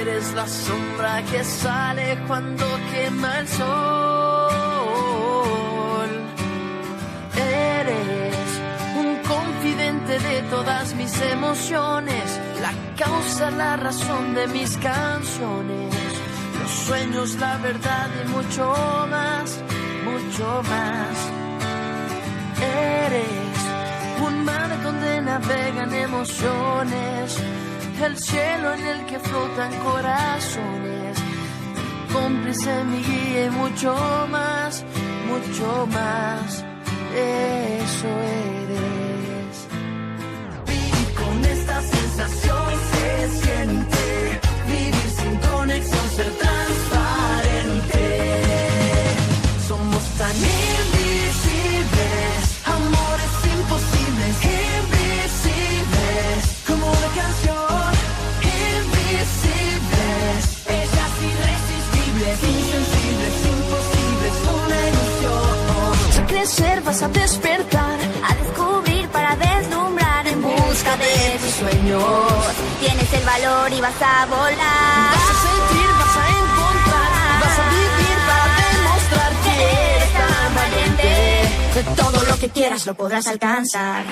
Eres la sombra que sale cuando quema el sol. Eres un confidente de todas mis emociones, la causa, la razón de mis canciones, los sueños, la verdad y mucho más, mucho más. Eres un mar donde navegan emociones, el cielo en el que flotan corazones, mi cómplice, mi guía y mucho más, mucho más. Eso eres. Y con esta sensación se siente vivir sin conexión, ser transparente. Somos tan invisibles, amores imposibles, invisibles, como una canción. Invisibles, ellas irresistibles, insensibles, imposibles, una ilusión. Vas a crecer, vas a despertar, a descubrir para deslumbrar en busca de tus sueños. Tienes el valor y vas a volar. Vas a sentir, vas a encontrar, vas a vivir para demostrar que eres tan valiente. Todo lo que quieras lo podrás alcanzar.